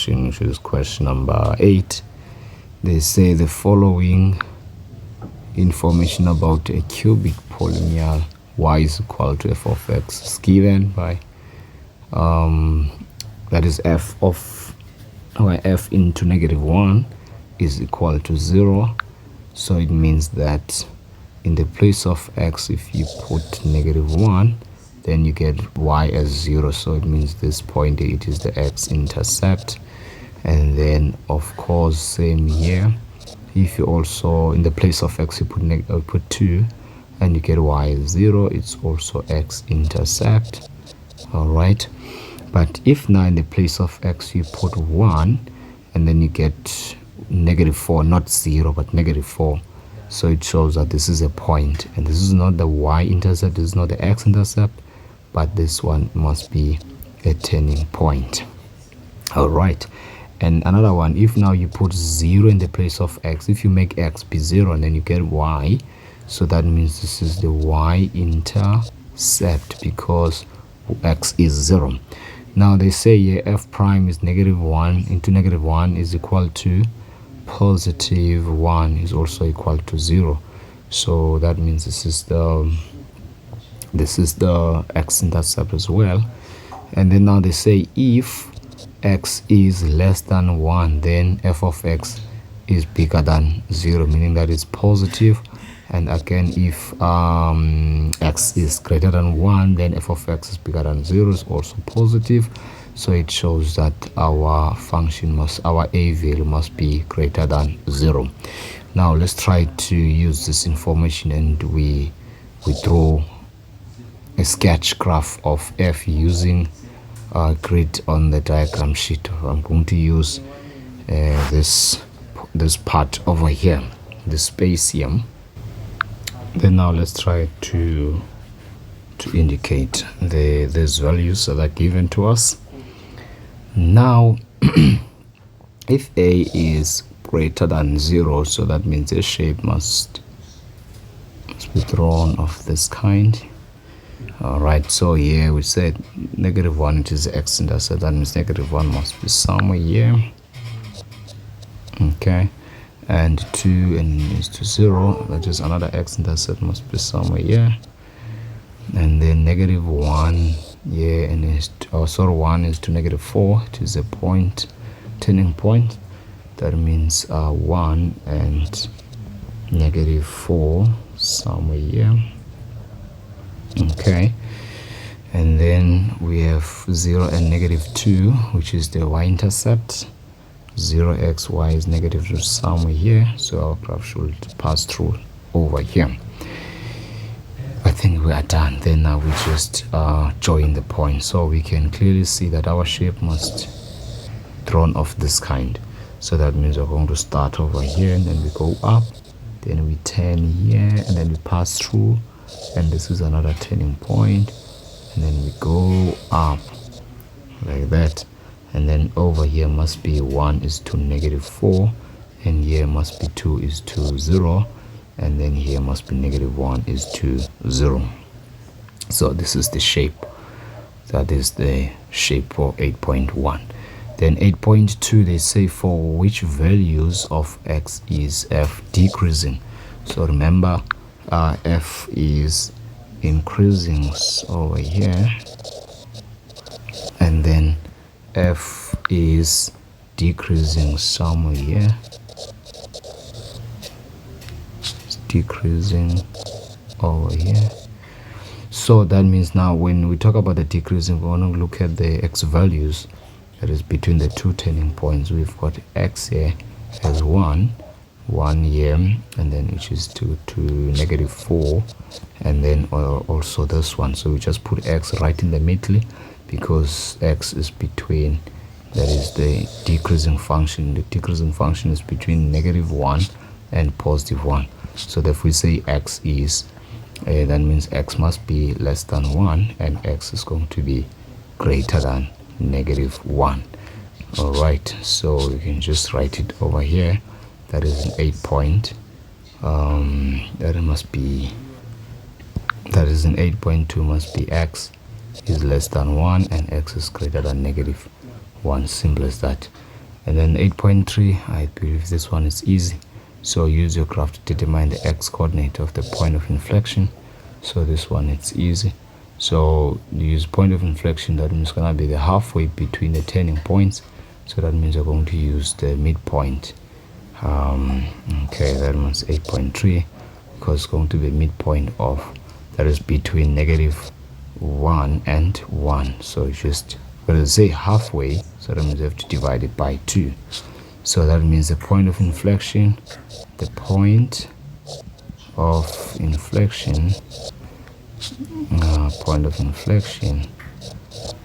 which is question number 8. They say the following information about a cubic polynomial y is equal to f of x is given by that is f of f into -1 is equal to 0. So it means that in the place of x, if you put -1, then you get y as 0. So it means this point, it is the x-intercept. And then of course same here, if you also in the place of x you put 2 and you get y as 0, it's also x-intercept. All right, but if now in the place of x you put 1 and then you get -4, not 0 but -4, so it shows that this is a point, and this is not the y-intercept, this is not the x-intercept, but this one must be a turning point. All right, and another one, if now you put 0 in the place of x, if you make x be 0 and then you get y, so that means this is the y-intercept because x is 0. Now they say here f prime is -1 into -1 is equal to +1 is also equal to 0. So that means this is the x-intercept as well. And then now they say if x is less than 1, then f of x is bigger than 0, meaning that it's positive. And again, if x is greater than 1, then f of x is bigger than 0 is also positive. So it shows that our function our a value must be greater than 0. Now let's try to use this information, and we draw a sketch graph of f using grid on the diagram sheet. I'm going to use this part over here, the space here. Then now let's try to indicate these values that are given to us. Now if a is greater than 0, so that means a shape must be drawn of this kind. All right, so here we said -1, it is x-intercept, that means -1 must be somewhere here. Okay, and 2 and is to 0, that is another x-intercept must be somewhere here. And then -1 here, and is 1 is to -4, it is a point, turning point. That means 1 and -4 somewhere here. Okay, and then we have 0 and -2, which is the y-intercept. 0x, y is -2 somewhere here, so our graph should pass through over here. I think we are done. Then now we just join the point, so we can clearly see that our shape must drawn of this kind. So that means we're going to start over here, and then we go up, then we turn here, and then we pass through, and this is another turning point, and then we go up like that. And then over here must be 1 is to -4, and here must be 2 is to 0, and then here must be -1 is to 0. So this is the shape. That is the shape for 8.1. Then 8.2, they say for which values of x is f decreasing. So remember, f is increasing over here, and then f is decreasing somewhere here. It's decreasing over here. So that means now when we talk about the decreasing, we want to look at the x values, that is between the two turning points. We've got x here as 1 here, and then which is to -4, and then also this one. So we just put x right in the middle, because x is between, that is the decreasing function. The decreasing function is between -1 and +1. So if we say x is, that means x must be less than 1, and x is going to be greater than -1. All right, so you can just write it over here. That is an 8 point. That is an 8.2 must be x is less than 1 and x is greater than -1. Simple as that. And then 8.3, I believe this one is easy. So use your graph to determine the x-coordinate of the point of inflection. So this one, it's easy. So use point of inflection, that means it's going to be the halfway between the turning points. So that means you're going to use the midpoint. Okay, that means 8.3, because it's going to be midpoint of, that is between -1 and 1. So it's just going to say halfway, so that means you have to divide it by 2. So that means the point of inflection,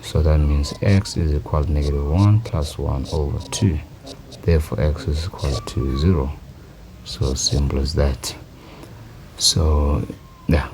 so that means x is equal to -1 plus 1 over 2. Therefore x is equal to 0. So simple as that. So yeah,